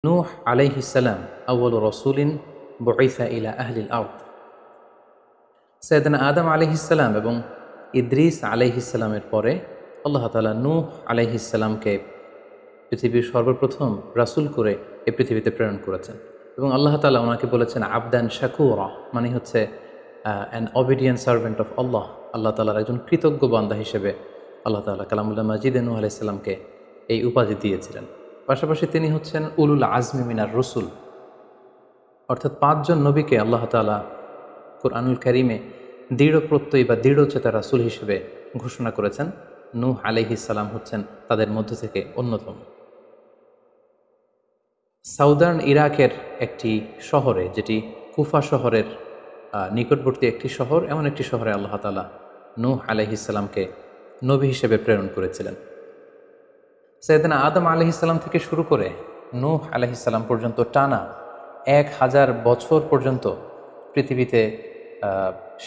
নূহ আলাইহিস সালাম আউয়ালু রাসূলিন বুইসা ইলা আহলিল আরদ। সাইয়েদনা আদম আলাইহিস সালাম এবং ইদ্রিস আলাইহিস সালামের পরে আল্লাহ তাআলা নূহ আলাইহিস সালামকে পৃথিবীর সর্বপ্রথম রাসূল করে এই পৃথিবীতে প্রেরণ করেছেন এবং আল্লাহ তাআলা ওনাকে বলেছেন আবদান শাকুরা, মানে হচ্ছে অ্যান অবিডিয়েন্ট সার্ভেন্ট অফ আল্লাহ। আল্লাহ তাআলার একজন কৃতজ্ঞ বান্দা হিসেবে আল্লাহ তাআলা কালামুল্লাহ মাজিদে নূহ আলাইহিস সালামকে এই উপাধি দিয়েছিলেন। পাশাপাশি তিনি হচ্ছেন উলুল আজমি মিনার রসুল, অর্থাৎ 5 জন নবীকে আল্লাহ তাআলা কুরআনুল কারীমে দৃঢ় প্রত্যয়ী বা দৃঢ়চেতা রাসূল হিসেবে ঘোষণা করেছেন। নূহ আলাইহিস সালাম হচ্ছেন তাদের মধ্য থেকে অন্যতম। সাউদার্ন ইরাকের একটি শহরে, যেটি কুফা শহরের নিকটবর্তী একটি শহর, এমন একটি শহরে আল্লাহ তাআলা নূহ আলাইহিস সালামকে নবী হিসেবে প্রেরণ করেছিলেন। সাইয়েদনা আদম আলাইহিস সালাম থেকে শুরু করে নূহ আলাইহিস সালাম পর্যন্ত টানা 1000 বছর পর্যন্ত পৃথিবীতে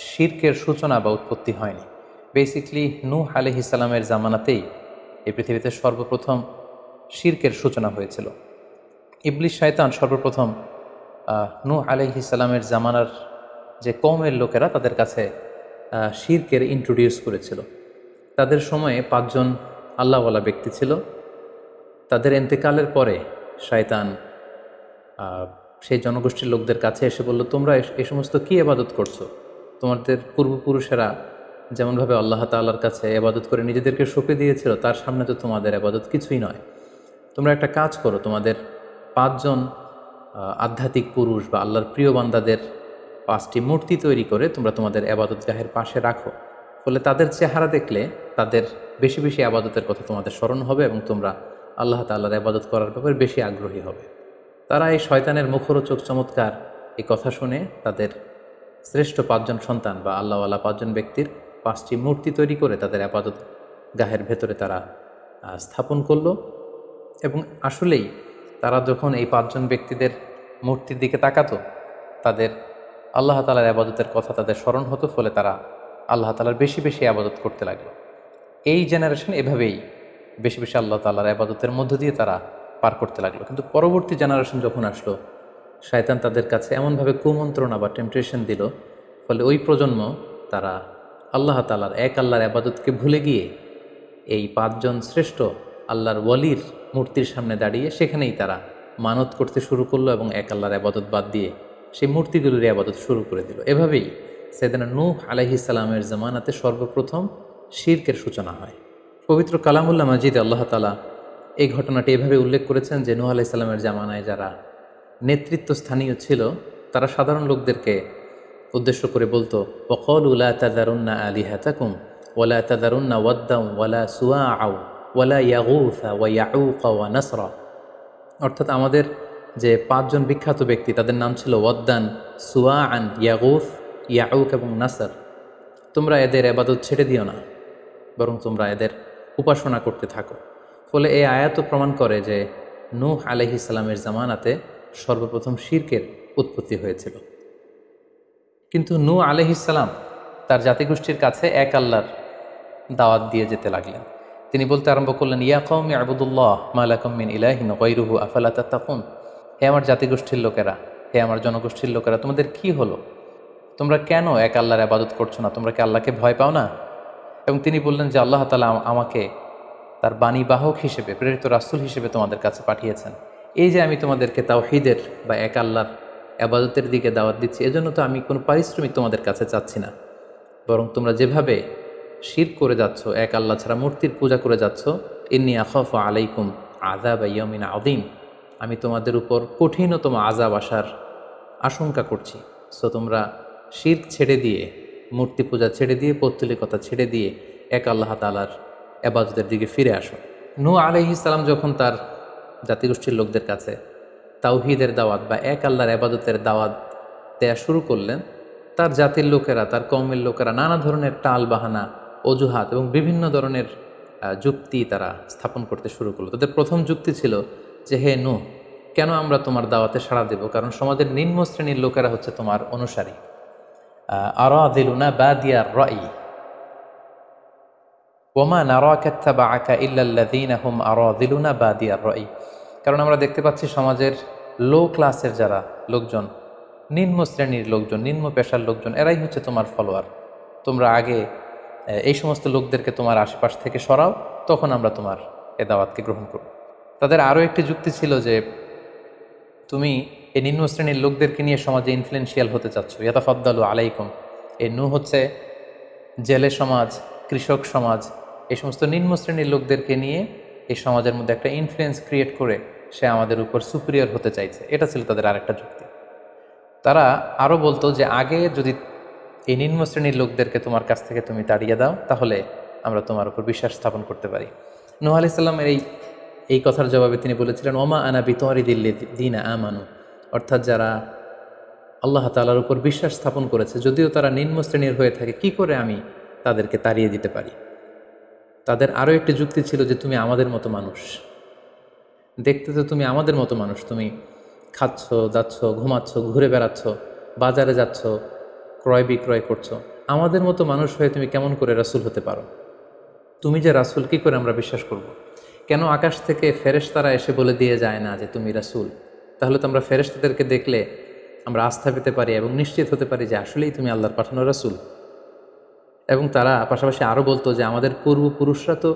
শিরকের সূচনা বা উৎপত্তি হয়নি। বেসিকলি নূহ আলাইহিস সালামের জামানাতেই এই পৃথিবীতে সর্বপ্রথম শিরকের সূচনা হয়েছিল। ইবলিস শয়তান সর্বপ্রথম নূহ আলাইহিস সালামের জামানার যে কওমের লোকেরা, তাদের কাছে শিরকের ইন্ট্রোডিউস করেছিল। তাদের সময়ে 5 জন আল্লাহওয়ালা ব্যক্তি ছিল। তাদের এন্তেকালের পরে শয়তান সেই জনগোষ্ঠীর লোকদের কাছে এসে বলল, তোমরা এই সমস্ত কী ইবাদত করছো? তোমাদের পূর্বপুরুষেরা যেমনভাবে আল্লাহ তাআলার কাছে ইবাদত করে নিজেদেরকে সঁপে দিয়েছিল, তার সামনে তো তোমাদের ইবাদত কিছুই নয়। তোমরা একটা কাজ করো, তোমাদের 5 জন আধ্যাত্মিক পুরুষ বা আল্লাহর প্রিয় বান্দাদের 5টি মূর্তি তৈরি করে তোমরা তোমাদের ইবাদতগাহের পাশে রাখো। ফলে তাদের চেহারা দেখলে তাদের বেশি বেশি ইবাদতের কথা তোমাদের স্মরণ হবে এবং তোমরা আল্লাহ তাআলার ইবাদত করার ব্যাপারে বেশি আগ্রহী হবে। তারা এই শয়তানের মুখরোচক চমৎকার এই কথা শুনে তাদের শ্রেষ্ঠ 5 জন সন্তান বা আল্লাহওয়ালা 5 জন ব্যক্তির 5টি মূর্তি তৈরি করে তাদের ইবাদত গাহের ভেতরে তারা স্থাপন করলো। এবং আসলেই তারা যখন এই 5 জন ব্যক্তিদের মূর্তির দিকে তাকাতো, তাদের আল্লাহ তাআলার ইবাদতের কথা তাদের স্মরণ হতো। ফলে তারা আল্লাহ তাআলার বেশি বেশি ইবাদত করতে লাগলো। এই জেনারেশন এভাবেই বেশি বেশি আল্লাহ তাআলার ইবাদতের মধ্য দিয়ে তারা পার করতে লাগলো। কিন্তু পরবর্তী জেনারেশন যখন আসলো, শয়তান তাদের কাছে এমনভাবে কুমন্ত্রণা বা টেম্পটেশন দিল, ফলে ওই প্রজন্ম তারা আল্লাহ তাআলার এক আল্লাহর ইবাদতকে ভুলে গিয়ে এই 5 জন শ্রেষ্ঠ আল্লাহর ওয়ালির মূর্তির সামনে দাঁড়িয়ে সেখানেই তারা মানত করতে শুরু করলো এবং এক আল্লাহর ইবাদত বাদ দিয়ে সেই মূর্তিগুলোর ইবাদত শুরু করে দিল। এভাবেই সাইয়েদনা নূহ আলাইহিস সালামের জামানাতে সর্বপ্রথম শিরকের সূচনা হয়। পবিত্র কালামুল্লাহ মাজিদে আল্লাহ তাআলা এই ঘটনাটি এভাবে উল্লেখ করেছেন যে নূহ আলাইহিস সালামের জামানায় যারা নেতৃত্বস্থানীয় ছিল, তারা সাধারণ লোকদেরকে উদ্দেশ্য করে বলতো, ওয়াকালু লা তাযারুন্না আলিহাতাকুম ওয়ালা তাযারুন্না ওয়াদ্দাম ওয়ালা সুওয়াআ ওয়ালা ইয়াগুসা ওয়া ইয়াউকা ওয়া নাসরা। অর্থাৎ আমাদের যে 5 জন বিখ্যাত ব্যক্তি, তাদের নাম ছিল ওয়াদ্দান, সুওয়াআন, ইয়াগুস, ইয়াউক এবং নাসর। তোমরা এদের ইবাদত ছেড়ে দিও না, বরং তোমরা এদের উপাসনা করতে থাকো। ফলে এই আয়াতও প্রমাণ করে যে নূহ আলাইহিস সালামের জামানাতে সর্বপ্রথম শিরকের উৎপত্তি হয়েছিল। কিন্তু নূহ আলাইহিস সালাম তার জাতিগোষ্ঠীর কাছে এক আল্লাহর দাওয়াত দিয়ে যেতে লাগলেন। তিনি বলতে আরম্ভ করলেন, ইয়া কওমি আবুদুল্লাহ মা লাকুম মিন ইলাহিন গায়রুহু আফালা তাত্তাকুন। হে আমার জাতিগোষ্ঠীর লোকেরা, হে আমার জনগোষ্ঠীর লোকেরা, তোমাদের কি হলো? তোমরা কেন এক আল্লাহর ইবাদত করছো না? তোমরা কি আল্লাহকে ভয় পাও না? এবং তিনি বললেন যে আল্লাহ তাআলা আমাকে তার বাণী বাহক হিসেবে, প্রেরিত রাসূল হিসেবে তোমাদের কাছে পাঠিয়েছেন। এই যে আমি তোমাদেরকে তাওহীদের বা এক আল্লাহর ইবাদতের দিকে দাওয়াত দিচ্ছি, এজন্য তো আমি কোনো পারিশ্রমিক তোমাদের কাছে চাচ্ছি না, বরং তোমরা যেভাবে শিরক করে যাচ্ছ, এক আল্লাহ ছাড়া মূর্তির পূজা করে যাচ্ছ, ইন্নী আখাফু আলাইকুম আযাবা ইয়াউমিন আযীম, আমি তোমাদের উপর কঠিনতম আযাব আসার আশঙ্কা করছি। সো তোমরা শিরক ছেড়ে দিয়ে, মূর্তি পূজা ছেড়ে দিয়ে, পৌত্তলিকতা ছেড়ে দিয়ে এক আল্লাহ তাআলার ইবাদতের দিকে ফিরে আসো। নূহ আলাইহিস সালাম যখন তার জাতিগোষ্ঠীর লোকদের কাছে তাওহীদের দাওয়াত বা এক আল্লাহর ইবাদতের দাওয়াত দেয়া শুরু করলেন, তার জাতির লোকেরা, তার কওমের লোকেরা নানা ধরনের টাল বাহানা, অজুহাত এবং বিভিন্ন ধরনের যুক্তি তারা স্থাপন করতে শুরু করলো। তাদের প্রথম যুক্তি ছিল যে, হে নূহ, কেন আমরা তোমার দাওয়াতে সাড়া দেব? কারণ সমাজের নিম্ন শ্রেণীর লোকেরা হচ্ছে তোমার অনুসারী। আরাযিলুনা বাদিয়ার রাই ওয়ামা নারাকা ইত্তাবাআকা ইল্লাল্লাযীনা হুম আরাযিলুনা বাদিয়ার রাই। কারণ আমরা দেখতে পাচ্ছি সমাজের লো ক্লাসের যারা লোকজন, নিম্ন শ্রেণীর লোকজন, নিম্ন পেশার লোকজন, এরাই হচ্ছে তোমার ফলোয়ার। তোমরা আগে এই সমস্ত লোকদেরকে তোমার আশেপাশ থেকে সরাও, তখন আমরা তোমার এ দাওয়াতকে গ্রহণ করব। তাদের আরও একটি যুক্তি ছিল যে তুমি এই নিম্ন শ্রেণীর লোকদেরকে নিয়ে সমাজে ইনফ্লুয়েন্সিয়াল হতে চাচ্ছ, ইয়াতাফাদ্দালু আলাইকুম। এই নূহ হচ্ছে জেলে সমাজ, কৃষক সমাজ, এই সমস্ত নিম্ন শ্রেণীর লোকদেরকে নিয়ে এই সমাজের মধ্যে একটা ইনফ্লুয়েন্স ক্রিয়েট করে সে আমাদের উপর সুপিরিয়র হতে চাইছে। এটা ছিল তাদের আরেকটা যুক্তি। তারা আরও বলতো যে আগে যদি এই নিম্ন শ্রেণীর লোকদেরকে তোমার কাছ থেকে তুমি তাড়িয়ে দাও, তাহলে আমরা তোমার উপর বিশ্বাস স্থাপন করতে পারি। নূহ আলাইহিস সালামের এই কথার জবাবে তিনি বলেছিলেন, ওমা আনা বিতরিদিল্লিযিনা আমানু, অর্থাৎ যারা আল্লাহ তাআলার উপর বিশ্বাস স্থাপন করেছে, যদিও তারা নিম্ন শ্রেণীর হয়ে থাকে, কি করে আমি তাদেরকে তাড়িয়ে দিতে পারি। তাদের আরও একটি যুক্তি ছিল যে তুমি আমাদের মতো মানুষ, দেখতে তো তুমি আমাদের মতো মানুষ, তুমি খাচ্ছ, যাচ্ছ, ঘুমাচ্ছ, ঘুরে বেড়াচ্ছ, বাজারে যাচ্ছ, ক্রয় বিক্রয় করছো, আমাদের মতো মানুষ হয়ে তুমি কেমন করে রাসূল হতে পারো? তুমি যে রাসূল, কী করে আমরা বিশ্বাস করব? কেন আকাশ থেকে ফেরেশতারা এসে বলে দিয়ে যায় না যে তুমি রাসূল? তাহলে তো আমরা ফেরেশতাদেরকে দেখলে আমরা আস্থা পেতে পারি এবং নিশ্চিত হতে পারি যে আসলেই তুমি আল্লাহর পাঠানো রাসূল। এবং তারা পাশাপাশি আরও বলতো যে আমাদের পূর্বপুরুষরা তো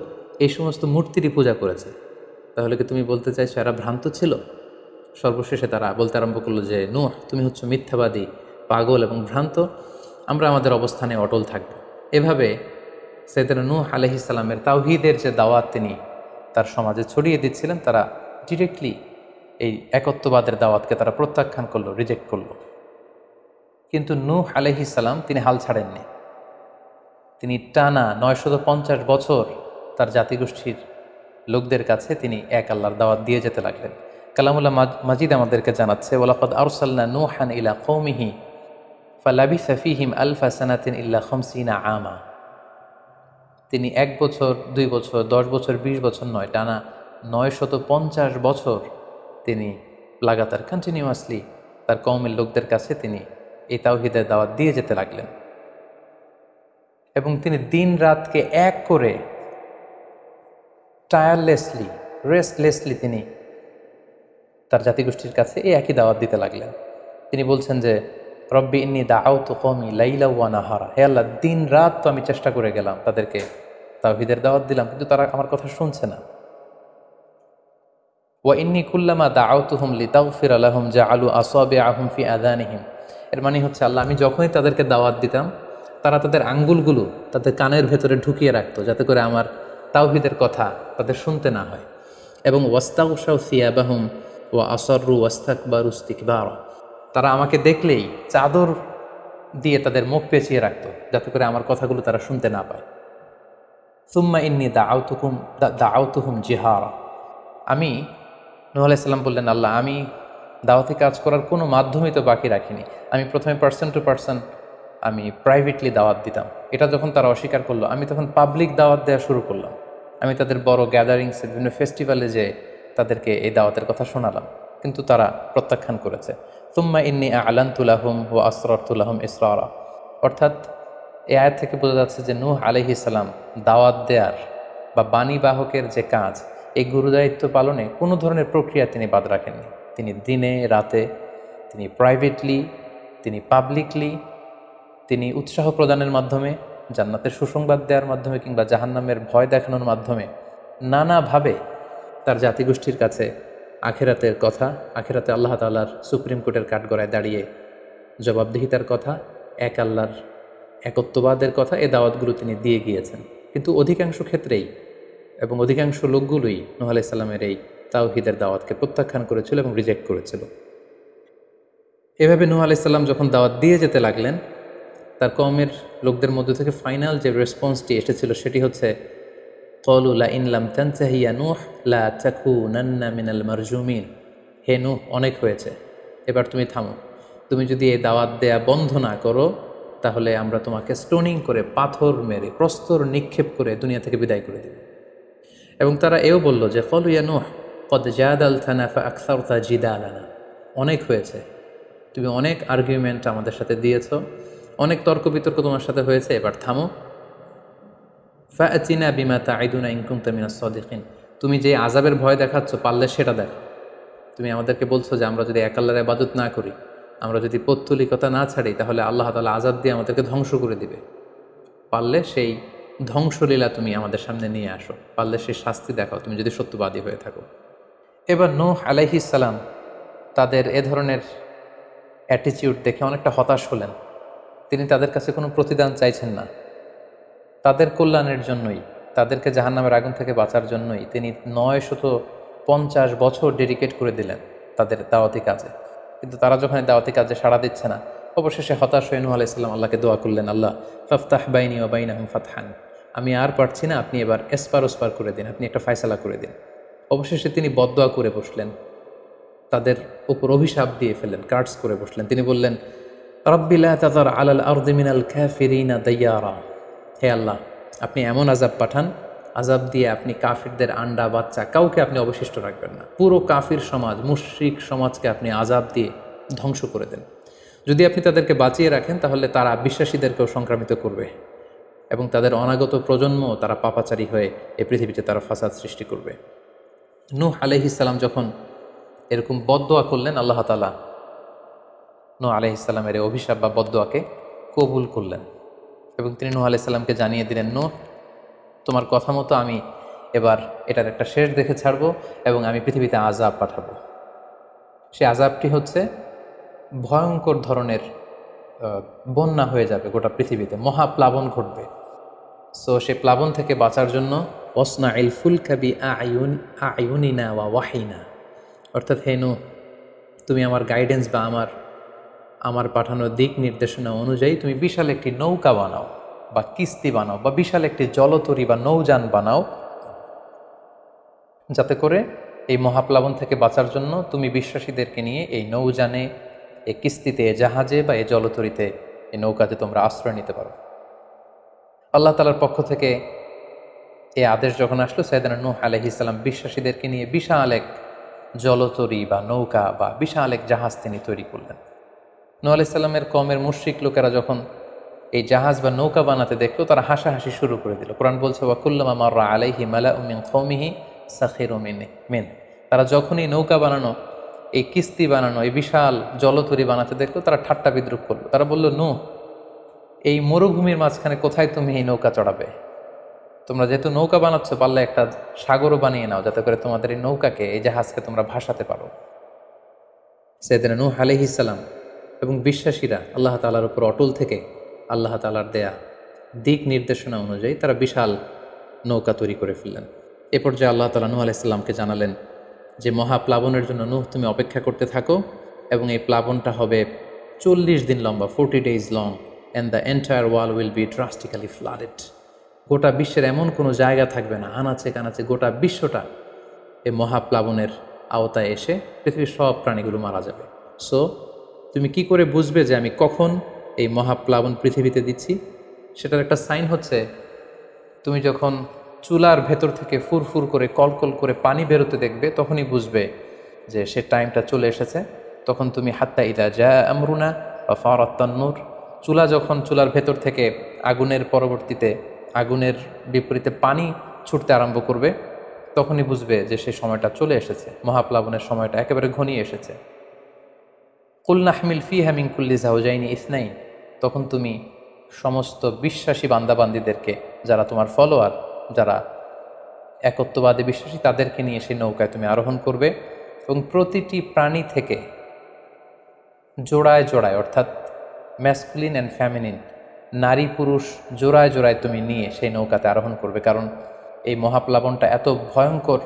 এই সমস্ত মূর্তিরই পূজা করেছে, তাহলে কি তুমি বলতে চাইছো এরা ভ্রান্ত ছিল? সর্বশেষে তারা বলতে আরম্ভ করলো যে নূহ, তুমি হচ্ছে মিথ্যাবাদী, পাগল এবং ভ্রান্ত, আমরা আমাদের অবস্থানে অটল থাকব। এভাবে সাইয়েদনা নূহ আলাইহিস সালামের তাওহীদের যে দাওয়াত তিনি তার সমাজে ছড়িয়ে দিচ্ছিলেন, তারা ডিরেক্টলি এই একত্ববাদের দাওয়াতকে তারা প্রত্যাখ্যান করলো, রিজেক্ট করলো। কিন্তু নূহ আলাইহিস সালাম তিনি হাল ছাড়েননি। তিনি টানা 950 বছর তার জাতিগোষ্ঠীর লোকদের কাছে তিনি এক আল্লাহর দাওয়াত দিয়ে যেতে লাগলেন। কালামুল্লাহ মাজিদ আমাদেরকে জানাচ্ছে, ওয়ালাকাদ আরসালনা নূহান ইলা কওমিহি ফালাবিসা ফীহিম আলফা সানাতিন ইল্লা 50 আমা। তিনি 1 বছর, 2 বছর, 10 বছর, 20 বছর নয়, টানা 950 বছর তিনি লাগাতার কন্টিনিউয়াসলি তার কওমের লোকদের কাছে তিনি এই তাওহীদের দাওয়াত দিয়ে যেতে লাগলেন। এবং তিনি দিন রাতকে এক করে টায়ারলেসলি, রেস্টলেসলি তিনি তার জাতিগোষ্ঠীর কাছে এই একই দাওয়াত দিতে লাগলেন। তিনি বলছেন যে রব্বি ইন্নী দাআউতু কওমি লাইলা ওয়া নাহারা, হে আল্লাহ, দিন রাত তো আমি চেষ্টা করে গেলাম, তাদেরকে তাওহীদের দাওয়াত দিলাম, কিন্তু তারা আমার কথা শুনছে না। ওয়া ইন্নী কুল্লামা দাআউতুহুম লিতাগফিরা লাহুম জাআলু আসাবিআহুম ফি আযানিহিম। এর মানে হচ্ছে আল্লাহ, আমি যখনই তাদেরকে দাওয়াত দিতাম, তারা তাদের আঙ্গুলগুলো তাদের কানের ভেতরে ঢুকিয়ে রাখতো, যাতে করে আমার তাওহীদের কথা তাদের শুনতে না হয়। এবং ওয়াস্তাগশাউ সিয়াবাহুম ওয়া আসররু ওয়াস্তাকবারু ইস্তিকবারা, তারা আমাকে দেখলেই চাদর দিয়ে তাদের মুখ পেঁচিয়ে রাখতো, যাতে করে আমার কথাগুলো তারা শুনতে না পায়। সুম্মা ইন্নী দাআউতুহুম জিহারা। আমি, নূহ আলাইহিস সালাম বললেন, আল্লাহ, আমি দাওয়াতি কাজ করার কোনো মাধ্যমই তো বাকি রাখিনি। আমি প্রথমে পার্সন টু পার্সন আমি প্রাইভেটলি দাওয়াত দিতাম। এটা যখন তারা অস্বীকার করলো, আমি তখন পাবলিক দাওয়াত দেওয়া শুরু করলাম। আমি তাদের বড় গ্যাদারিংসে, বিভিন্ন ফেস্টিভ্যালে যে তাদেরকে এই দাওয়াতের কথা শোনালাম, কিন্তু তারা প্রত্যাখ্যান করেছে। সুম্মা ইন্নী আ'লানতু লাহুম ওয়া আসরারতু লাহুম ইসরারা। অর্থাৎ এই আয়াত থেকে বোঝা যাচ্ছে যে নূহ আলাইহিস সালাম দাওয়াত দেওয়ার বা বাণী বাহকের যে কাজ, এই গুরুদায়িত্ব পালনে কোনো ধরনের প্রক্রিয়া তিনি বাদ রাখেননি। তিনি দিনে রাতে, তিনি প্রাইভেটলি, তিনি পাবলিকলি, তিনি উৎসাহ প্রদানের মাধ্যমে, জান্নাতের সুসংবাদ দেওয়ার মাধ্যমে, কিংবা জাহান্নামের ভয় দেখানোর মাধ্যমে নানাভাবে তার জাতিগোষ্ঠীর কাছে আখিরাতের কথা, আখিরাতে আল্লাহ তাআলার সুপ্রিম কোর্টের কাঠগড়ায় দাঁড়িয়ে জবাবদিহিতার কথা, এক আল্লাহর একত্ববাদের কথা, এই দাওয়াতগুলো তিনি দিয়ে গিয়েছেন। কিন্তু অধিকাংশ ক্ষেত্রেই এবং অধিকাংশ লোকগুলোই নূহ আলাইহিস সালামের এই তাওহীদের দাওয়াতকে প্রত্যাখ্যান করেছিল এবং রিজেক্ট করেছিল। এভাবে নূহ আলাইহিস সালাম যখন দাওয়াত দিয়ে যেতে লাগলেন, তার কওমের লোকদের মধ্য থেকে ফাইনাল যে রেসপন্সটি এসেছিল সেটি হচ্ছে, ক্বালু লা ইন লাম তানতাহি ইয়া নূহ লা তাকুনান্না মিনাল মারজুমিন। হে নূহ, অনেক হয়েছে, এবার তুমি থামো। তুমি যদি এই দাওয়াত দেয়া বন্ধ না করো, তাহলে আমরা তোমাকে স্টোনিং করে, পাথর মেরে, প্রস্তর নিক্ষেপ করে দুনিয়া থেকে বিদায় করে দেব। এবং তারা এও বলল যে ক্বালু ইয়া নূহ ক্বাদ জাদালতানা ফাআকসারতা জিদালানা। অনেক হয়েছে, তুমি অনেক আর্গুমেন্ট আমাদের সাথে দিয়েছ, অনেক তর্ক বিতর্ক তোমার সাথে হয়েছে, এবার থামো। ফাআতিনা বিমা তাঈদুনা ইন কুনতা মিনাস সাদিকিন। তুমি যে আযাবের ভয় দেখাচ্ছ, পারলে সেটা দেখো। তুমি আমাদেরকে বলছো যে আমরা যদি এক আল্লাহর ইবাদত না করি, আমরা যদি পৌত্তলিকতা না ছাড়ি, তাহলে আল্লাহ তাআলা আযাব দিয়ে আমাদেরকে ধ্বংস করে দিবে। পারলে সেই ধ্বংসলীলা তুমি আমাদের সামনে নিয়ে আসো, পারলে সেই শাস্তি দেখাও তুমি যদি সত্যবাদী হয়ে থাকো। এবার নূহ আলাইহিস সালাম তাদের এ ধরনের অ্যাটিটিউড দেখে অনেকটা হতাশ হলেন। তিনি তাদের কাছে কোনো প্রতিদান চাইছেন না, তাদের কল্যাণের জন্যই, তাদেরকে জাহান্নামের আগুন থেকে বাঁচার জন্যই তিনি 950 বছর ডেডিকেট করে দিলেন তাদের দাওয়াতি কাজে। কিন্তু তারা যখন এই দাওয়াতি কাজে সাড়া দিচ্ছে না, অবশেষে হতাশ হয়ে নূহ আলাইহিস সালাম আল্লাহকে দোয়া করলেন, আল্লাহ ফাফতাহ বাইনি ওয়া বাইনাহুম ফাতহান, আমি আর পারছি না, আপনি এবার এসপার ওসপার করে দিন, আপনি একটা ফয়সালা করে দিন। অবশেষে তিনি বদদোয়া করে বসলেন, তাদের উপর অভিশাপ দিয়ে ফেললেন, কার্ডস করে বসলেন। তিনি বললেন, রাব্বি লা তাযার আলাল আরদি মিনাল কাফিরিনা দাইয়ারা, হে আল্লাহ, আপনি এমন আযাব পাঠান, আযাব দিয়ে আপনি কাফিরদের আন্ডা বাচ্চা কাউকে আপনি অবশিষ্ট রাখবেন না, পুরো কাফির সমাজ, মুশরিক সমাজকে আপনি আযাব দিয়ে ধ্বংস করে দেন। যদি আপনি তাদেরকে বাঁচিয়ে রাখেন তাহলে তারা বিশ্বাসীদেরকেও সংক্রামিত করবে এবং তাদের অনাগত প্রজন্ম তারা পাপাচারী হয়ে এই পৃথিবীতে তারা ফাসাদ সৃষ্টি করবে। নূহ আলাইহিস সালাম যখন এরকম বদদোয়া করলেন, আল্লাহ তাআলা নূহ আলাইহিস সালামের এই অভিশাপ বা বদদোয়াকে কবুল করলেন এবং তিনি নূহ আলাইহিস সালামকে জানিয়ে দিলেন, নূহ, তোমার কথা মতো আমি এবার এটার একটা শেষ দেখে ছাড়বো এবং আমি পৃথিবীতে আযাব পাঠাবো। সে আযাবটি হচ্ছে ভয়ঙ্কর ধরনের বন্যা হয়ে যাবে গোটা পৃথিবীতে, মহাপ্লাবন ঘটবে। সো সে প্লাবন থেকে বাঁচার জন্য ওয়াসনাইল ফুলকা বিআইউনিনা ওয়া ওয়াহিনা, অর্থাৎ হে নূহ, তুমি আমার গাইডেন্স বা আমার পাঠানো দিক নির্দেশনা অনুযায়ী তুমি বিশাল একটি নৌকা বানাও বা কিস্তি বানাও বা বিশাল একটি জলতরী বা নৌযান বানাও, যাতে করে এই মহাপ্লাবন থেকে বাঁচার জন্য তুমি বিশ্বাসীদেরকে নিয়ে এই নৌযানে, এই কিস্তিতে, জাহাজে বা এই জলতরীতে, এই নৌকাতে তোমরা আশ্রয় নিতে পারো। আল্লাহ তাআলার পক্ষ থেকে এই আদেশ যখন আসলো, সাইয়েদনা নূহ আলাইহিস সালাম বিশ্বাসীদেরকে নিয়ে বিশাল এক জলতরী বা নৌকা বা বিশাল এক জাহাজ তিনি তৈরি করলেন। নূহ আলাইহিস সালামের কওমের মুশরিক লোকেরা যখন এই জাহাজ বা নৌকা বানাতে দেখলো, তারা হাসাহাসি শুরু করে দিল। কোরআন বলছে, ওয়া কুল্লামা মাররা আলাইহি মালাউম মিন কওমিহি সাখিরু মিন, তারা যখনই নৌকা বানানো, এই কিস্তি বানানো, এই বিশাল জলতরী বানাতে দেখলো, তারা ঠাট্টা বিদ্রুপ করলো। তারা বলল, নূহ, এই মরুভূমির মাঝখানে কোথায় তুমি এই নৌকা চড়াবে? তোমরা যেহেতু নৌকা বানাচ্ছ, পারলে একটা সাগরও বানিয়ে নাও, যাতে করে তোমাদের এই নৌকাকে, এই জাহাজকে তোমরা ভাসাতে পারো। সাইয়েদনা নূহ আলাইহিস সালাম এবং বিশ্বাসীরা আল্লাহ তাআলার উপর অটল থেকে আল্লাহ তাআলার দেয়া দিক নির্দেশনা অনুযায়ী তারা বিশাল নৌকা তৈরি করে ফেললেন। এ পর্যায়ে আল্লাহ তাআলা নূহ আলাইহিস সালামকে জানালেন যে মহাপ্লাবনের জন্য নূহ তুমি অপেক্ষা করতে থাকো এবং এই প্লাবনটা হবে 40 দিন লম্বা, 40 days long, and the entire world will be drastically flooded. গোটা বিশ্বের এমন কোনো জায়গা থাকবে না, আনাচে কানাচে গোটা বিশ্বটা এই মহাপ্লাবনের আওতায় এসে পৃথিবীর সব প্রাণীগুলো মারা যাবে। সো তুমি কি করে বুঝবে যে আমি কখন এই মহাপ্লাবন পৃথিবীতে দিচ্ছি? সেটার একটা সাইন হচ্ছে, তুমি যখন চুলার ভেতর থেকে ফুরফুর করে কলকল করে পানি বেরোতে দেখবে, তখনই বুঝবে যে সে টাইমটা চলে এসেছে। তখন তুমি হাত্তা ইদা জা আমরুনা বা ফারাত তান্নুর, চুলার ভেতর থেকে আগুনের পরবর্তীতে, আগুনের বিপরীতে পানি ছুটতে আরম্ভ করবে, তখনই বুঝবে যে সে সময়টা চলে এসেছে, মহাপ্লাবনের সময়টা একেবারে ঘনিয়ে এসেছে। কুল নাহমিল ফিহা মিন কুল্লি যাওজাইনি ইসনাইন, তখন তুমি সমস্ত বিশ্বাসী বান্দাবান্দিদেরকে, যারা তোমার ফলোয়ার, যারা একত্ববাদী বিশ্বাসী, তাদেরকে নিয়ে সেই নৌকায় তুমি আরোহণ করবে এবং প্রতিটি প্রাণী থেকে জোড়ায় জোড়ায়, অর্থাৎ ম্যাসকুলিন অ্যান্ড ফ্যামিনিন, নারী পুরুষ জোড়ায় জোড়ায় তুমি নিয়ে সেই নৌকাতে আরোহণ করবে। কারণ এই মহাপ্লাবনটা এত ভয়ঙ্কর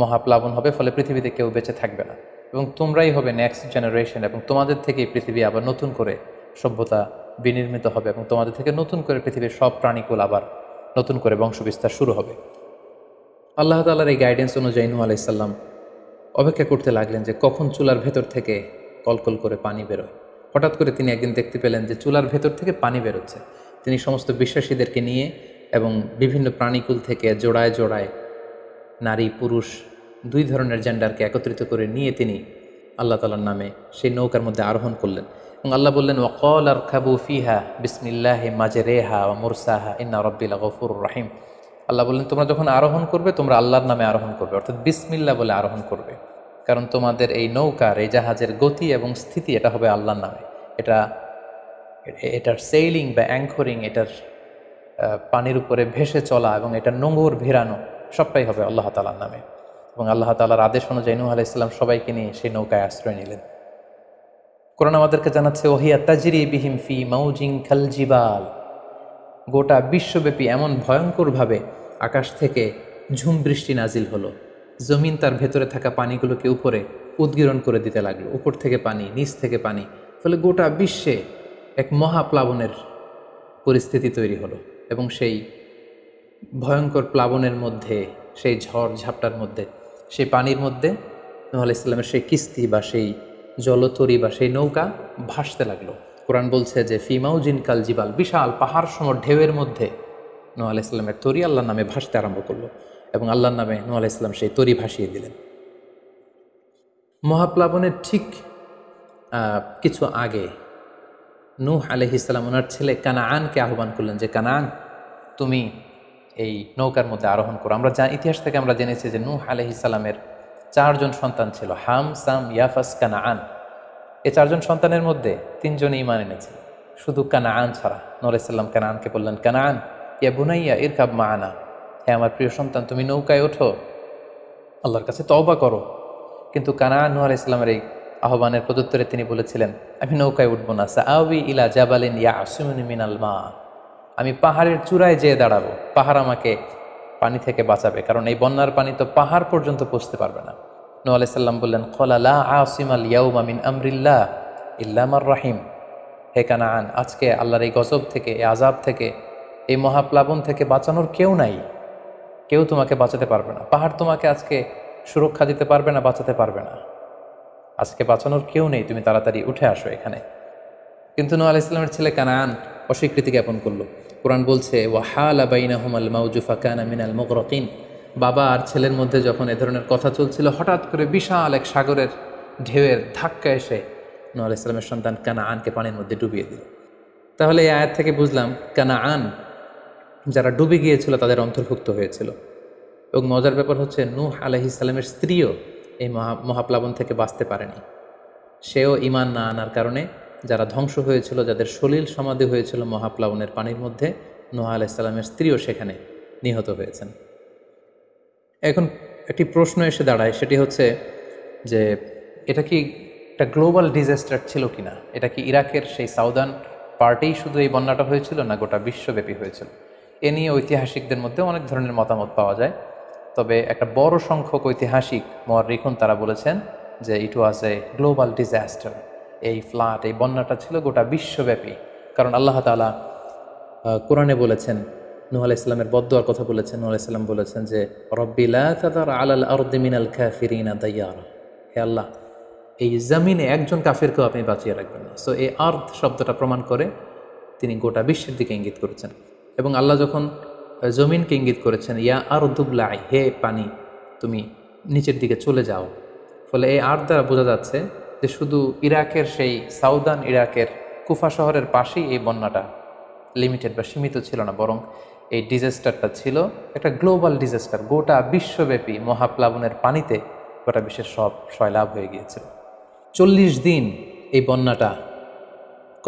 মহাপ্লাবন হবে, ফলে পৃথিবীতে কেউ বেঁচে থাকবে না এবং তোমরাই হবে নেক্সট জেনারেশন, এবং তোমাদের থেকেই পৃথিবী আবার নতুন করে সভ্যতা বিনির্মিত হবে এবং তোমাদের থেকে নতুন করে পৃথিবীর সব প্রাণীকুল আবার নতুন করে বংশবিস্তার শুরু হবে। আল্লাহ তাআলার এই গাইডেন্স অনুযায়ী নূহ আলাইহিস সালাম অপেক্ষা করতে লাগলেন যে কখন চুলার ভেতর থেকে কলকল করে পানি বেরোয়। হঠাৎ করে তিনি একদিন দেখতে পেলেন যে চুলার ভেতর থেকে পানি বেরোচ্ছে। তিনি সমস্ত বিশ্বাসীদেরকে নিয়ে এবং বিভিন্ন প্রাণীকুল থেকে জোড়ায় জোড়ায় নারী পুরুষ দুই ধরনের জেন্ডারকে একত্রিত করে নিয়ে তিনি আল্লাহ তাআলার নামে সেই নৌকার মধ্যে আরোহণ করলেন এবং আল্লাহ বললেন, ওয়াকাল আরকাবু ফিহা বিসমিল্লাহি মাজরেহা ওয়া মুরসাহা ইন্না রাব্বি লাগফুরুর রহিম। আল্লাহ বললেন, তোমরা যখন আরোহণ করবে, তোমরা আল্লাহর নামে আরোহণ করবে, অর্থাৎ বিসমিল্লাহ বলে আরোহণ করবে। কারণ তোমাদের এই নৌকার, এই জাহাজের গতি এবং স্থিতি এটা হবে আল্লাহর নামে। এটার সেইলিং বা অ্যাঙ্করিং, এটার পানির উপরে ভেসে চলা এবং এটার নোঙর ভিড়ানো সবটাই হবে আল্লাহ তাআলার নামে। এবং আল্লাহ তাআলার আদেশ অনুযায়ী নূহ আলাইহিস সালাম সবাইকে নিয়ে সেই নৌকায় আশ্রয় নিলেন। কোরআন আমাদেরকে জানাচ্ছে, ওহিয়া তাজরি বিহিম ফি মাউজিন কাল জিবাল। গোটা বিশ্বব্যাপী এমন ভয়ঙ্করভাবে আকাশ থেকে ঝুম বৃষ্টি নাজিল হলো, জমিন তার ভেতরে থাকা পানিগুলোকে উপরে উদ্গীরণ করে দিতে লাগলো, উপর থেকে পানি, নিচ থেকে পানি। ফলে গোটা বিশ্বে এক মহাপ্লাবনের পরিস্থিতি তৈরি হলো। এবং সেই ভয়ঙ্কর প্লাবনের মধ্যে, সেই ঝড় ঝাপটার মধ্যে, সেই পানির মধ্যে নূহ আলাইহিস সালামের সেই কিস্তি বা সেই জলতরী বা সেই নৌকা ভাসতে লাগলো। কোরআন বলছে যে ফি মাউজিন কাল জিবাল, বিশাল পাহাড় সম ঢেউয়ের মধ্যে নূহ আলাইহিস সালামের তরী আল্লাহর নামে ভাসতে আরম্ভ করলো এবং আল্লাহর নামে নূহ আলাইহিস সালাম সেই তরী ভাসিয়ে দিলেন। মহাপ্লাবনের ঠিক কিছু আগে নূহ আলাইহিস সালাম ওনার ছেলে কানাআনকে আহ্বান করলেন যে, কানাআন, তুমি এই নৌকার মধ্যে আরোহণ করো। আমরা ইতিহাস থেকে আমরা জেনেছি যে নূহ আলাইহিস সালামের 4 জন সন্তান ছিল, হাম, সাম, ইয়াফাস, কানাআন। এই 4 জন সন্তানের মধ্যে 3 জনই ঈমান এনেছে, শুধু কানাআন ছাড়া। নূহ আলাইহিস সালাম কানাআনকে বললেন, কানাআন ইয়া বুনাইয়া ইরকাব মাআনা, হে আমার প্রিয় সন্তান, তুমি নৌকায় ওঠো, আল্লাহর কাছে তওবা করো। কিন্তু কানাআন নূহ আলাইহিস সালামের এই আহ্বানের প্রত্যুত্তরে তিনি বলেছিলেন, আমি নৌকায় উঠবো না, সাআবি ইলা জাবালিন ইয়াসিমুনি মিনাল মা, আমি পাহাড়ের চূড়ায় যেয়ে দাঁড়াবো, পাহাড় আমাকে পানি থেকে বাঁচাবে, কারণ এই বন্যার পানি তো পাহাড় পর্যন্ত পৌঁছতে পারবে না। নূহ আলাইহিস সালাম বললেন, ক্বালা লা আসিমাল ইয়াউমা মিন আমরিল্লাহ ইল্লা মার রাহিম, হে কানাআন, আজকে আল্লাহর এই গজব থেকে, এই আযাব থেকে, এই মহাপ্লাবন থেকে বাঁচানোর কেউ নাই, কেউ তোমাকে বাঁচাতে পারবে না। পাহাড় তোমাকে আজকে সুরক্ষা দিতে পারবে না, বাঁচাতে পারবে না, আজকে বাঁচানোর কেউ নেই, তুমি তাড়াতাড়ি উঠে আসো এখানে। কিন্তু নূহ আলাইহিস সালামের ছেলে কানাআন অস্বীকৃতি জ্ঞাপন করলো। কোরআন বলছে, ওয়াহালা বাইনাহুমাল মাউজু ফাকানা মিনাল মুগরাকিন, বাবা আর ছেলের মধ্যে যখন এ ধরনের কথা চলছিল, হঠাৎ করে বিশাল এক সাগরের ঢেউয়ের ধাক্কা এসে নূহ আলাইহিস সালামের সন্তান কানাআনকে পানির মধ্যে ডুবিয়ে দিল। তাহলে এই আয়াত থেকে বুঝলাম কানাআন যারা ডুবে গিয়েছিল তাদের অন্তর্ভুক্ত হয়েছিল। এবং মজার ব্যাপার হচ্ছে, নূহ আলাইহিস সালামের স্ত্রীও এই মহাপ্লাবন থেকে বাঁচতে পারেনি। সেও ঈমান না আনার কারণে যারা ধ্বংস হয়েছিল, যাদের সলিল সমাধি হয়েছিল মহাপ্লাবনের পানির মধ্যে, নূহ আলাইহিস সালামের স্ত্রীও সেখানে নিহত হয়েছেন। এখন একটি প্রশ্ন এসে দাঁড়ায়, সেটি হচ্ছে যে এটা কি একটা গ্লোবাল ডিজাস্টার ছিল কিনা? এটা কি ইরাকের সেই সাউদার্ন পার্টেই শুধু এই বন্যাটা হয়েছিল, না গোটা বিশ্বব্যাপী হয়েছিল? এ নিয়ে ঐতিহাসিকদের মধ্যে অনেক ধরনের মতামত পাওয়া যায়। তবে একটা বড় সংখ্যক ঐতিহাসিক মুআররিখুন তারা বলেছেন যে ইট ওয়াজ এ গ্লোবাল ডিজাস্টার। এই ফ্লাড, এই বন্যাটা ছিল গোটা বিশ্বব্যাপী। কারণ আল্লাহ তাআলা কোরআনে বলেছেন, নূহ আলাইহিস সালামের বদদুয়ার কথা বলেছেন। নূহ আলাইহিস সালাম বলেছেন যে, রব্বি লা তাযার আলাল আরদি মিনাল কাফিরিনা দাইয়ারা, হে আল্লাহ, এই জমিনে একজন কাফিরকেও আপনি বাঁচিয়ে রাখবেন না। সো এই আর্থ শব্দটা প্রমাণ করে তিনি গোটা বিশ্বের দিকে ইঙ্গিত করেছেন। এবং আল্লাহ যখন জমিনকে ইঙ্গিত করেছেন, ইয়া আরদুবলাই, হে পানি তুমি নিচের দিকে চলে যাও। ফলে এই আর্থ দ্বারা বোঝা যাচ্ছে যে শুধু ইরাকের সেই সাউদার্ন ইরাকের কুফা শহরের পাশেই এই বন্যাটা লিমিটেড বা সীমিত ছিল না, বরং এই ডিজাস্টারটা ছিল একটা গ্লোবাল ডিজাস্টার। গোটা বিশ্বব্যাপী মহাপ্লাবনের পানিতে গোটা বিশ্বের সব সয়লাভ হয়ে গিয়েছিল। 40 দিন এই বন্যাটা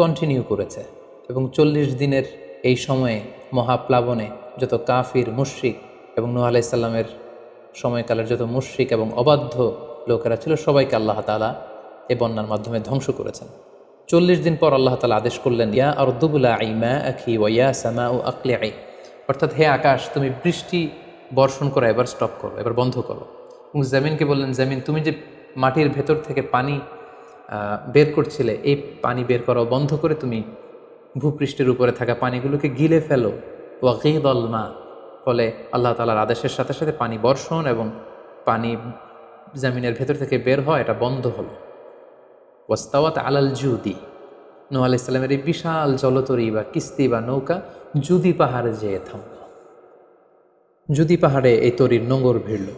কন্টিনিউ করেছে এবং 40 দিনের এই সময়ে মহাপ্লাবনে যত কাফির, মুশরিক এবং নূহ আলাইহিস সালামের সময়কালের যত মুশরিক এবং অবাধ্য লোকেরা ছিল, সবাইকে আল্লাহ তাআলা এই বন্যার মাধ্যমে ধ্বংস করেছেন। 40 দিন পর আল্লাহ তাআলা আদেশ করলেন, ইয়া আরদুবলাঈ মাআকি ওয়া ইয়া সামাউ আকলিঈ, অর্থাৎ হে আকাশ, তুমি বৃষ্টি বর্ষণ করা এবার স্টপ করো, এবার বন্ধ করো। এবং জমিনকে বললেন, জমিন তুমি যে মাটির ভেতর থেকে পানি বের করছিলে, এই পানি বের করা বন্ধ করে তুমি ভূপৃষ্ঠের উপরে থাকা পানিগুলোকে গিলে ফেলো। ওয়াগীদাল মা, ফলে আল্লাহ তাআলার আদেশের সাথে সাথে পানি বর্ষণ এবং পানি জমিনের ভেতর থেকে বের হয়, এটা বন্ধ হলো। ওয়াস্তাওয়াত আলাল জুদি, নূহ আলাইহিস সালামের এই বিশাল জলতরী বা কিস্তি বা নৌকা জুদি পাহাড়ে যেয়ে থামল। জুদি পাহাড়ে এই তরীর নোঙর ভিড়ল।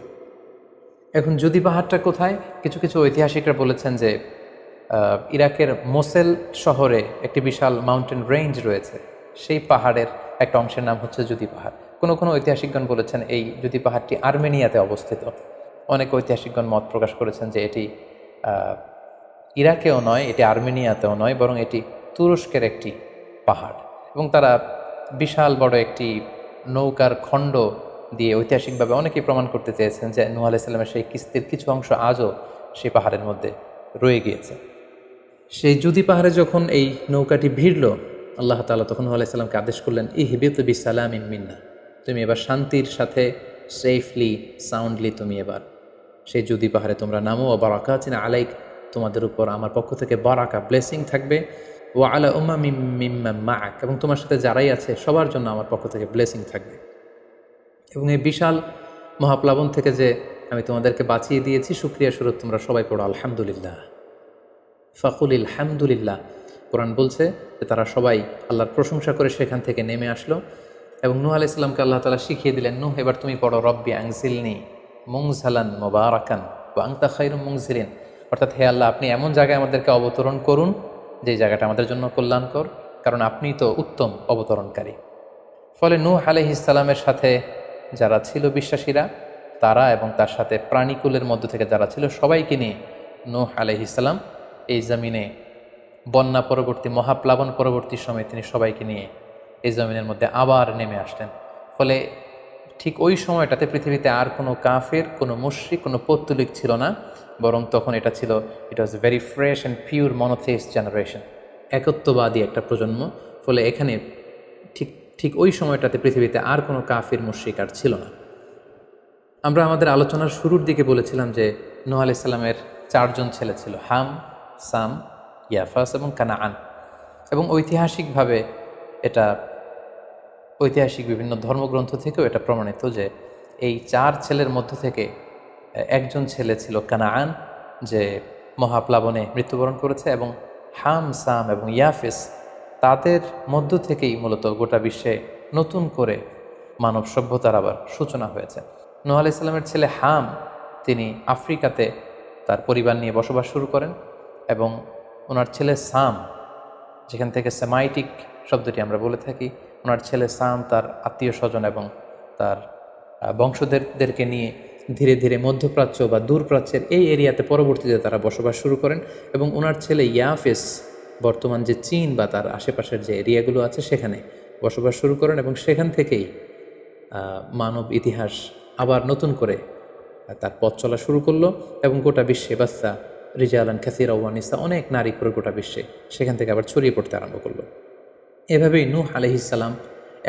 এখন জুদি পাহাড়টা কোথায়? কিছু কিছু ঐতিহাসিকরা বলেছেন যে ইরাকের মোসেল শহরে একটি বিশাল মাউন্টেন রেঞ্জ রয়েছে, সেই পাহাড়ের একটা অংশের নাম হচ্ছে জুদি পাহাড়। কোনো কোনো ঐতিহাসিকগণ বলেছেন এই জুদি পাহাড়টি আর্মেনিয়াতে অবস্থিত। অনেক ঐতিহাসিকগণ মত প্রকাশ করেছেন যে এটি ইরাকেও নয়, এটি আর্মেনিয়াতেও নয়, বরং এটি তুরস্কের একটি পাহাড়। এবং তারা বিশাল বড় একটি নৌকার খণ্ড দিয়ে ঐতিহাসিকভাবে অনেকেই প্রমাণ করতে চেয়েছেন যে নূহ আলাইহিস সালামের সেই কিস্তির কিছু অংশ আজও সেই পাহাড়ের মধ্যে রয়ে গিয়েছে। সেই জুদি পাহাড়ে যখন এই নৌকাটি ভিড়ল, আল্লাহ তাআলা তখন নূহ আলাইহিস সালামকে আদেশ করলেন, ইহবিত বিসালামিন মিন্না, তুমি এবার শান্তির সাথে সেফলি সাউন্ডলি তুমি এবার সেই জুদি পাহাড়ে তোমরা নামো। ও বারাকাতিন আলাইক, তোমাদের উপর আমার পক্ষ থেকে বারাকা ব্লেসিং থাকবে। ও আলা উম্মামিম মিম্মান মাআক, এবং তোমার সাথে যারাই আছে সবার জন্য আমার পক্ষ থেকে ব্লেসিং থাকবে। এবং এই বিশাল মহাপ্লাবন থেকে যে আমি তোমাদেরকে বাঁচিয়ে দিয়েছি, শুকরিয়া স্বরূপ তোমরা সবাই পড়ো আলহামদুলিল্লাহ। ফাকুলিল হামদুলিল্লাহ। কোরআন বলছে যে তারা সবাই আল্লাহর প্রশংসা করে সেখান থেকে নেমে আসলো। এবং নূহ আলাইহিস সালামকে আল্লাহ তাআলা শিখিয়ে দিলেন, নূহ এবার তুমি পড়ো রব্বি আনজিলনি মুনজালান মুবারাকান ওয়া আনতা খায়রুল মুনজিলিন, অর্থাৎ হে আল্লাহ, আপনি এমন জায়গায় আমাদেরকে অবতরণ করুন যে জায়গাটা আমাদের জন্য কল্যাণকর, কারণ আপনিই তো উত্তম অবতরণকারী। ফলে নূহ আলাইহিস সালামের সাথে যারা ছিল বিশ্বাসীরা, তারা এবং তার সাথে প্রাণীকুলের মধ্য থেকে যারা ছিল সবাইকে নিয়ে নূহ আলাইহিস সালাম এই জমিনে বন্যা পরবর্তী মহাপ্লাবন পরবর্তী সময়ে তিনি সবাইকে নিয়ে এই জমিনের মধ্যে আবার নেমে আসলেন। ফলে ঠিক ওই সময়টাতে পৃথিবীতে আর কোনো কাফের, কোনো মুশরিক, কোনো পৌত্তলিক ছিল না, বরং তখন এটা ছিল, it was very fresh and pure monotheist generation, একত্ববাদী একটা প্রজন্ম। ফলে এখানে ঠিক ঠিক ওই সময়টাতে পৃথিবীতে আর কোনো কাফির মুশরিক আর ছিল না। আমরা আমাদের আলোচনার শুরুর দিকে বলেছিলাম যে নূহ আলাইহিস সালামের 4জন ছেলে ছিল, হাম, সাম, ইয়াফাস এবং কানাআন। এবং ঐতিহাসিকভাবে এটা ঐতিহাসিক বিভিন্ন ধর্মগ্রন্থ থেকেও এটা প্রমাণিত যে এই 4 ছেলের মধ্য থেকে একজন ছেলে ছিল কানাআন, যে মহাপ্লাবনে মৃত্যুবরণ করেছে। এবং হাম, সাম এবং ইয়াফেস, তাদের মধ্য থেকেই মূলত গোটা বিশ্বে নতুন করে মানব সভ্যতার আবার সূচনা হয়েছে। নূহ আলাইহিস সালামের ছেলে হাম, তিনি আফ্রিকাতে তার পরিবার নিয়ে বসবাস শুরু করেন। এবং ওনার ছেলে সাম, যেখান থেকে সেমাইটিক শব্দটি আমরা বলে থাকি, ওনার ছেলে সাম তার আত্মীয় স্বজন এবং তার বংশধরদেরকে নিয়ে ধীরে ধীরে মধ্যপ্রাচ্য বা দূরপ্রাচ্যের এই এরিয়াতে পরবর্তীতে তারা বসবাস শুরু করেন। এবং ওনার ছেলে ইয়াফেস বর্তমান যে চীন বা তার আশেপাশের যে এরিয়াগুলো আছে সেখানে বসবাস শুরু করেন। এবং সেখান থেকেই মানব ইতিহাস আবার নতুন করে তার পথ চলা শুরু করলো। এবং গোটা বিশ্বে বাচ্চা রিজালান কাসীরা ওয়া নিসা, অনেক নারী করে গোটা বিশ্বে সেখান থেকে আবার ছড়িয়ে পড়তে আরম্ভ করলো। এভাবেই নূহ আলাইহিস সালাম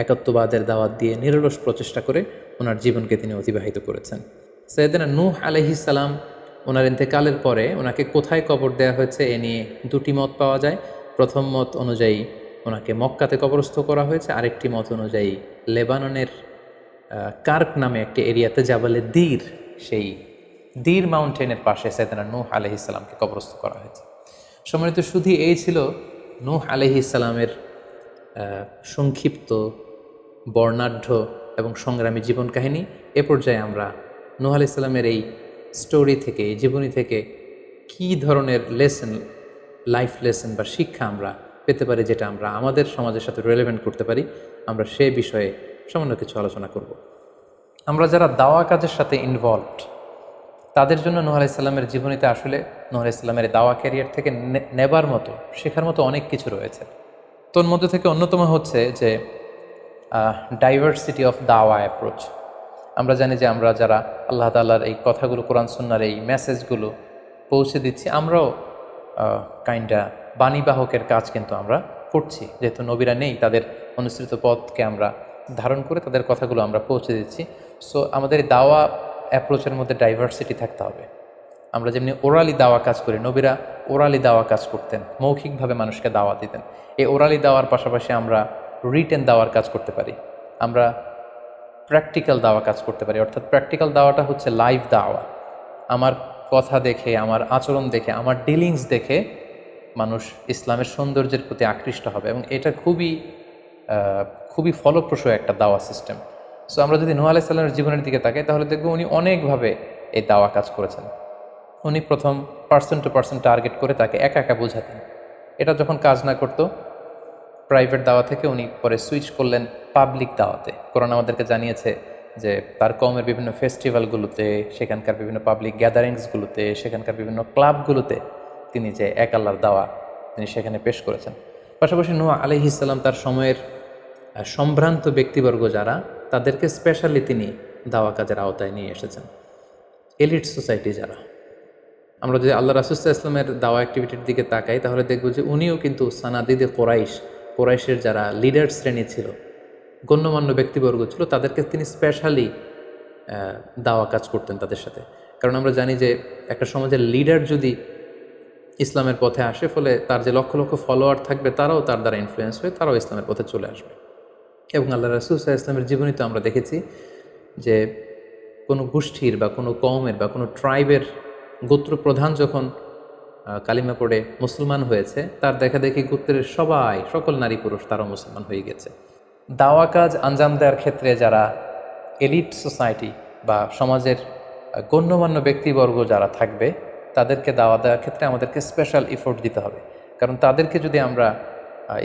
একত্ববাদের দাওয়াত দিয়ে নিরলস প্রচেষ্টা করে ওনার জীবনকে তিনি অতিবাহিত করেছেন। সাইয়েদনা নূহ আলাইহিস সালাম ওনার ইন্তেকালের পরে ওনাকে কোথায় কবর দেওয়া হয়েছে এ নিয়ে 2টি মত পাওয়া যায়। প্রথম মত অনুযায়ী ওনাকে মক্কাতে কবরস্থ করা হয়েছে, আরেকটি মত অনুযায়ী লেবাননের কার্ক নামে একটি এরিয়াতে, জাবালে দীর, সেই দীর মাউন্টেনের পাশে সাইয়েদনা নূহ আলাইহিস সালামকে কবরস্থ করা হয়েছে। সম্মানিত শুধু এই ছিল নূহ আলাইহিস সালামের সংক্ষিপ্ত, বর্ণাঢ্য এবং সংগ্রামী জীবন কাহিনী। এ পর্যায়ে আমরা নূহ আলাইহিস সালামের এই স্টোরি থেকে, এই জীবনী থেকে কী ধরনের লেসন, লাইফ লেসন বা শিক্ষা আমরা পেতে পারি, যেটা আমরা আমাদের সমাজের সাথে রেলেভেন্ট করতে পারি, আমরা সে বিষয়ে সামান্য কিছু আলোচনা করব। আমরা যারা দাওয়া কাজের সাথে ইনভলভড, তাদের জন্য নূহ আলাইহিস সালামের জীবনীতে আসলে নূহ আলাইহিস সালামের দাওয়া ক্যারিয়ার থেকে নেবার মতো, শেখার মতো অনেক কিছু রয়েছে। তোর মধ্যে থেকে অন্যতম হচ্ছে যে ডাইভার্সিটি অফ দাওয়া অ্যাপ্রোচ। আমরা জানি যে আমরা যারা আল্লাহ তাআলার এই কথাগুলো, কোরআন সুন্নাহর এই মেসেজগুলো পৌঁছে দিচ্ছি, আমরাও কাইন্ডা বাণীবাহকের কাজ কিন্তু আমরা করছি। যেহেতু নবীরা নেই, তাদের অনুসৃত পথকে আমরা ধারণ করে তাদের কথাগুলো আমরা পৌঁছে দিচ্ছি। সো আমাদের দাওয়া অ্যাপ্রোচের মধ্যে ডাইভার্সিটি থাকতে হবে। আমরা যেমনি ওরালি দাওয়া কাজ করি, নবীরা ওরালি দাওয়া কাজ করতেন, মৌখিকভাবে মানুষকে দাওয়া দিতেন। এই ওরালি দাওয়ার পাশাপাশি আমরা রিটেন দাওয়ার কাজ করতে পারি, আমরা প্র্যাকটিক্যাল দাওয়া কাজ করতে পারি। অর্থাৎ প্র্যাকটিক্যাল দাওয়াটা হচ্ছে লাইভ দাওয়া। আমার কথা দেখে, আমার আচরণ দেখে, আমার ডিলিংস দেখে মানুষ ইসলামের সৌন্দর্যের প্রতি আকৃষ্ট হবে, এবং এটা খুবই ফলপ্রসূ একটা দাওয়া সিস্টেম। সো আমরা যদি নূহ আলাইহিস সালামের জীবনের দিকে তাকাই, তাহলে দেখব উনি অনেকভাবে এই দাওয়া কাজ করেছেন। উনি প্রথম পার্সন টু পার্সন টার্গেট করে তাকে একা একা বোঝাতেন। এটা যখন কাজ না করতো, প্রাইভেট দাওয়া থেকে উনি পরে সুইচ করলেন পাবলিক দাওয়াতে। কোরআন আমাদেরকে জানিয়েছে যে তার কওমের বিভিন্ন ফেস্টিভ্যালগুলোতে, সেখানকার বিভিন্ন পাবলিক গ্যাদারিংসগুলোতে, সেখানকার বিভিন্ন ক্লাবগুলোতে তিনি যে এক আল্লাহর দাওয়া তিনি সেখানে পেশ করেছেন। পাশাপাশি নূহ আলাইহিস সালাম তার সময়ের সম্ভ্রান্ত ব্যক্তিবর্গ যারা, তাদেরকে স্পেশালি তিনি দাওয়া কাজের আওতায় নিয়ে এসেছেন। এলিট সোসাইটি যারা, আমরা যদি আল্লাহ রাসূল সাল্লাল্লাহু আলাইহি ওয়াসাল্লামের দাওয়া অ্যাক্টিভিটির দিকে তাকাই তাহলে দেখব যে উনিও কিন্তু সানাদিদে কোরাইশের যারা লিডার শ্রেণী ছিল, গণ্যমান্য ব্যক্তিবর্গ ছিল, তাদেরকে তিনি স্পেশালি দাওয়া কাজ করতেন তাদের সাথে। কারণ আমরা জানি যে একটা সমাজের লিডার যদি ইসলামের পথে আসে, ফলে তার যে লক্ষ লক্ষ ফলোয়ার থাকবে তারাও তার দ্বারা ইনফ্লুয়েন্স হয়ে তারাও ইসলামের পথে চলে আসবে। এবং আল্লাহ রাসূল সাল্লাল্লাহু আলাইহি ওয়াসাল্লামের জীবনী তো আমরা দেখেছি যে কোনো গোষ্ঠীর বা কোনো কওমের বা কোনো ট্রাইবের গোত্র প্রধান যখন কালিমা পড়ে মুসলমান হয়েছে, তার দেখা দেখি গোত্রের সকল নারী পুরুষ তারাও মুসলমান হয়ে গেছে। দাওয়া কাজ আঞ্জাম দেওয়ার ক্ষেত্রে যারা এলিট সোসাইটি বা সমাজের গণ্যমান্য ব্যক্তিবর্গ যারা থাকবে, তাদেরকে দাওয়া দেওয়ার ক্ষেত্রে আমাদেরকে স্পেশাল এফোর্ট দিতে হবে। কারণ তাদেরকে যদি আমরা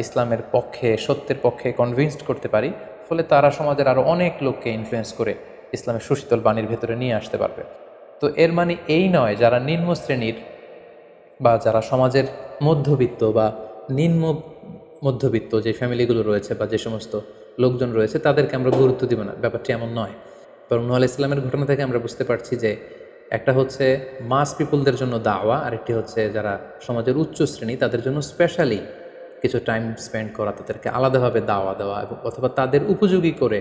ইসলামের পক্ষে, সত্যের পক্ষে কনভিন্সড করতে পারি, ফলে তারা সমাজের আরও অনেক লোককে ইনফ্লুয়েন্স করে ইসলামের সুশীতল বাণীর ভেতরে নিয়ে আসতে পারবে। তো এর মানে এই নয় যারা নিম্ন শ্রেণীর বা যারা সমাজের মধ্যবিত্ত বা নিম্ন মধ্যবিত্ত যে ফ্যামিলিগুলো রয়েছে বা যে সমস্ত লোকজন রয়েছে তাদেরকে আমরা গুরুত্ব দিব না, ব্যাপারটি এমন নয়। বরং নূহ আলাইহিস সালামের ঘটনা থেকে আমরা বুঝতে পারছি যে একটা হচ্ছে মাস পিপলদের জন্য দাওয়া, আর একটি হচ্ছে যারা সমাজের উচ্চ শ্রেণী তাদের জন্য স্পেশালি কিছু টাইম স্পেন্ড করা, তাদেরকে আলাদাভাবে দাওয়া দেওয়া, এবং অথবা তাদের উপযোগী করে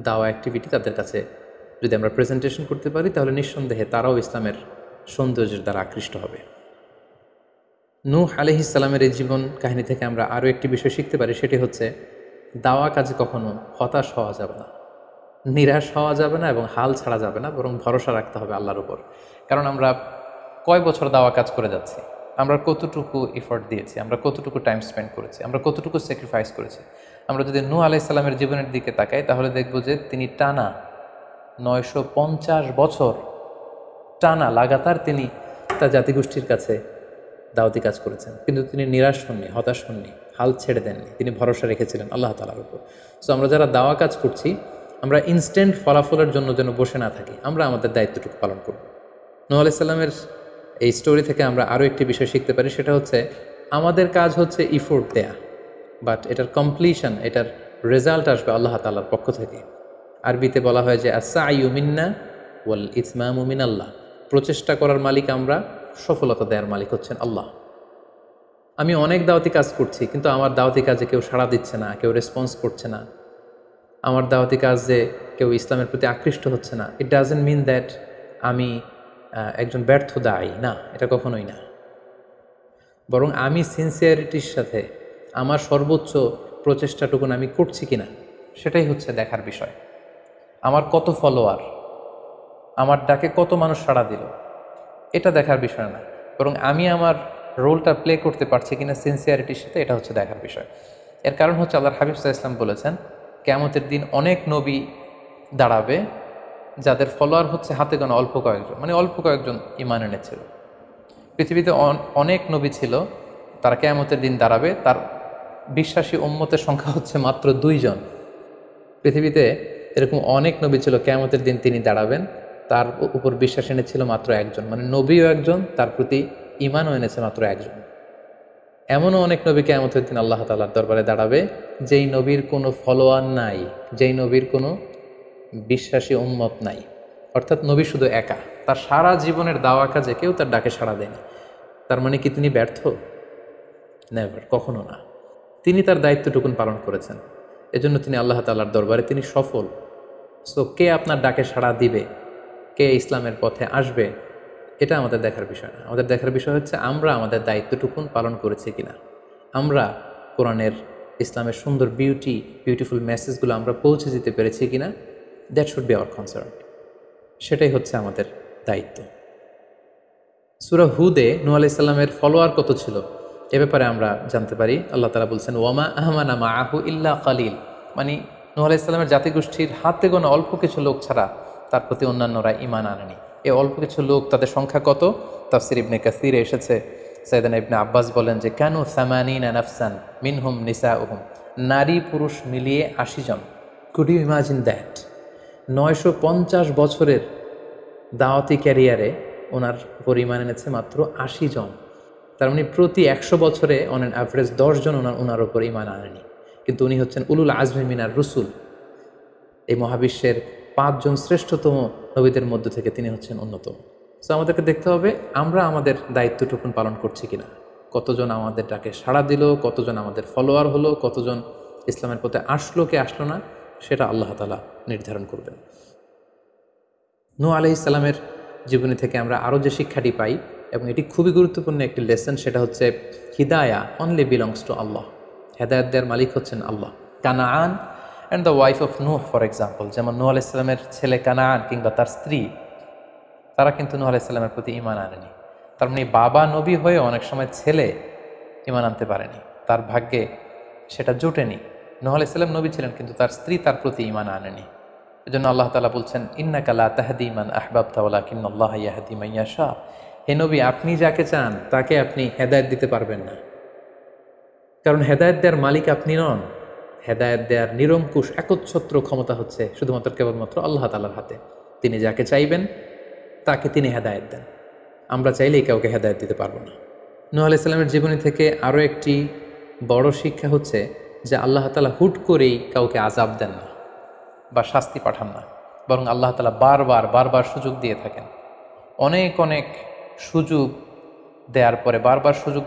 দাওয়া অ্যাক্টিভিটি তাদের কাছে যদি আমরা প্রেজেন্টেশন করতে পারি, তাহলে নিঃসন্দেহে তারাও ইসলামের সৌন্দর্যের দ্বারা আকৃষ্ট হবে। নূহ আলাইহিস সালামের এই জীবন কাহিনী থেকে আমরা আরও একটি বিষয় শিখতে পারি, সেটি হচ্ছে দাওয়া কাজে কখনো হতাশ হওয়া যাবে না, নিরাশ হওয়া যাবে না এবং হাল ছাড়া যাবে না, বরং ভরসা রাখতে হবে আল্লাহর উপর। কারণ আমরা কয় বছর দাওয়া কাজ করে যাচ্ছি, আমরা কতটুকু এফোর্ট দিয়েছি, আমরা কতটুকু টাইম স্পেন্ড করেছি, আমরা কতটুকু স্যাক্রিফাইস করেছি। আমরা যদি নূহ আলাইহিস সালামের জীবনের দিকে তাকাই তাহলে দেখব যে তিনি টানা 950 বছর টানা লাগাতার তিনি তার জাতিগোষ্ঠীর কাছে দাওয়াতি কাজ করেছেন, কিন্তু তিনি নিরাশ হননি, হতাশ হননি, হাল ছেড়ে দেননি, তিনি ভরসা রেখেছিলেন আল্লাহ তাআলার উপর। সো আমরা যারা দাওয়া কাজ করছি, আমরা ইনস্ট্যান্ট ফলাফলের জন্য যেন বসে না থাকি, আমরা আমাদের দায়িত্বটুকু পালন করব। নূহ আলাইহিস সালামের এই স্টোরি থেকে আমরা আরও একটি বিষয় শিখতে পারি, সেটা হচ্ছে আমাদের কাজ হচ্ছে ইফোর্ট দেয়া, বাট এটার কমপ্লিশন, এটার রেজাল্ট আসবে আল্লাহ তাআলার পক্ষ থেকে। আরবিতে বলা হয় যে আস-সা'য়ু মিন্না ওয়াল ইতমামু মিনাল্লাহ, প্রচেষ্টা করার মালিক আমরা, সফলতা দেওয়ার মালিক হচ্ছেন আল্লাহ। আমি অনেক দাওয়াতি কাজ করছি, কিন্তু আমার দাওয়াতি কাজে কেউ সাড়া দিচ্ছে না, কেউ রেসপন্স করছে না, আমার দাওয়াতি কাজে কেউ ইসলামের প্রতি আকৃষ্ট হচ্ছে না, ইট ডাজন্ট মিন দ্যাট আমি একজন ব্যর্থ দায়ী, না, এটা কখনোই না। বরং আমি সিনসিয়ারিটির সাথে আমার সর্বোচ্চ প্রচেষ্টাটুকুন আমি করছি কিনা, সেটাই হচ্ছে দেখার বিষয়। আমার কত ফলোয়ার, আমার ডাকে কত মানুষ সাড়া দিল, এটা দেখার বিষয় না, বরং আমি আমার রোলটা প্লে করতে পারছি কিনা সিনসিয়ারিটির সাথে, এটা হচ্ছে দেখার বিষয়। এর কারণ হচ্ছে আল্লাহর হাবিব সাল্লাল্লাহু আলাইহি ওয়াসাল্লাম বলেছেন, কিয়ামতের দিন অনেক নবী দাঁড়াবে যাদের ফলোয়ার হচ্ছে হাতে গোনা অল্প কয়েকজন, মানে অল্প কয়েকজন ঈমান এনেছিল। পৃথিবীতে অনেক নবী ছিল, তারা কিয়ামতের দিন দাঁড়াবে, তার বিশ্বাসী উম্মতের সংখ্যা হচ্ছে মাত্র 2 জন। পৃথিবীতে এরকম অনেক নবী ছিল, কিয়ামতের দিন তিনি দাঁড়াবেন, তার উপর বিশ্বাস এনেছিল মাত্র 1 জন, মানে নবীও একজন, তার প্রতি ঈমানও এনেছে মাত্র 1 জন। এমনও অনেক নবী কিয়ামতের দিন আল্লাহ তাআলার দরবারে দাঁড়াবে যেই নবীর কোনো ফলোয়ার নাই, যেই নবীর কোনো বিশ্বাসী উম্মত নাই, অর্থাৎ নবী শুধু একা, তার সারা জীবনের দাওয়া কাজে কেউ তার ডাকে সাড়া দেয়নি। তার মানে কি তিনি ব্যর্থ? নেভার, কখনো না। তিনি তার দায়িত্বটুকুন পালন করেছেন, এজন্য তিনি আল্লাহ তাআলার দরবারে তিনি সফল। সো কে আপনার ডাকে সাড়া দিবে, কে ইসলামের পথে আসবে, এটা আমাদের দেখার বিষয় না। আমাদের দেখার বিষয় হচ্ছে আমরা আমাদের দায়িত্বটুকুন পালন করেছি কিনা, আমরা কোরআনের, ইসলামের সুন্দর বিউটিফুল মেসেজগুলো আমরা পৌঁছে দিতে পেরেছি কিনা, that should be hour concern. সেটাই হচ্ছে আমাদের দায়িত্ব। সূরা হুদে নূহ আলাইহিস সালামের ফলোয়ার কত ছিল এ ব্যাপারে আমরা জানতে পারি। আল্লাহ তাআলা বলছেন, ওয়ামা আমানা মাআহু ইল্লা কালিল, মানে নূহ আলাইহিস সালামের জাতিগোষ্ঠীর হাতে গোনা অল্প কিছু লোক ছাড়া তার প্রতি অন্যান্যরা ঈমান আনেনি। এই অল্প কিছু লোক, তাদের সংখ্যা কত? তাফসীর ইবনে কাসীরে এসেছে, সাইয়েদনা ইবনে আব্বাস বলেন যে কানু 80 নাফসান মিনহুম নিসাউহুম, নারী পুরুষ মিলিয়ে 80 জন। Could you imagine that? 950 বছরের দাওয়াতি ক্যারিয়ারে ওনার পরিমাণ এনেছে মাত্র 80 জন। তার মানে প্রতি 100 বছরে অন অ্যান অ্যাভারেজ 10 জন ওনার ওপর ইমান আনেনি। কিন্তু উনি হচ্ছেন উলুল আজমি মিনার রসুল। এই মহাবিশ্বের 5 জন শ্রেষ্ঠতম নবীদের মধ্যে থেকে তিনি হচ্ছেন অন্যতম। সো আমাদেরকে দেখতে হবে আমরা আমাদের দায়িত্বটুকুন পালন করছি কিনা, কতজন আমাদের ডাকে সাড়া দিল, কতজন আমাদের ফলোয়ার হলো, কতজন ইসলামের পথে আসলো কি আসলো না, সেটা আল্লাহ তাআলা নির্ধারণ করবেন। নূহ আলাইহিস সালামের জীবনী থেকে আমরা আরও যে শিক্ষাটি পাই, এবং এটি খুবই গুরুত্বপূর্ণ একটি লেসন, সেটা হচ্ছে হিদায়া অনলি বিলংস টু আল্লাহ। হেদায়েত দেওয়ার মালিক হচ্ছেন Allah. Canaan and the wife of Nuh for example, যেমন নূহ আলাইহিস সালামের ছেলে কানাআন কিংবা তার স্ত্রী, তারা কিন্তু নূহ আলাইহিস সালামের প্রতি ঈমান আনেনি। তার মানে বাবা নবী হয়ে অনেক সময় ছেলে ঈমান আনতে পারেনি, তার ভাগ্যে সেটা জোটেনি। নূহ আলাইহিস সালাম নবী ছিলেন, কিন্তু তার স্ত্রী তার প্রতি ঈমান আনেনি। এজন্য আল্লাহ তাআলা বলছেন, ইন্নাকা লা তাহদি মান আহবাবতা ওয়ালাকিন্নাল্লাহা ইয়াহদি মান ইয়াশা। হে নবী, আপনি যাকে চান তাকে আপনি হেদায়েত দিতে পারবেন না, কারণ হেদায়েত দেওয়ার মালিক আপনি নন। হেদায়েত দেওয়ার নিরঙ্কুশ একচ্ছত্র ক্ষমতা হচ্ছে শুধুমাত্র কেবলমাত্র আল্লাহ তাআলার হাতে। তিনি যাকে চাইবেন তাকে তিনি হেদায়েত দেন। আমরা চাইলেই কাউকে হেদায়েত দিতে পারবো না। নূহ আলাইহিস সালামের জীবনী থেকে আরও একটি বড় শিক্ষা হচ্ছে যে আল্লাহ তাআলা হুট করেই কাউকে আযাব দেন না বা শাস্তি পাঠান না, বরং আল্লাহ তাআলা বারবার সুযোগ দিয়ে থাকেন। অনেক সুযোগ দেওয়ার পরে বারবার সুযোগ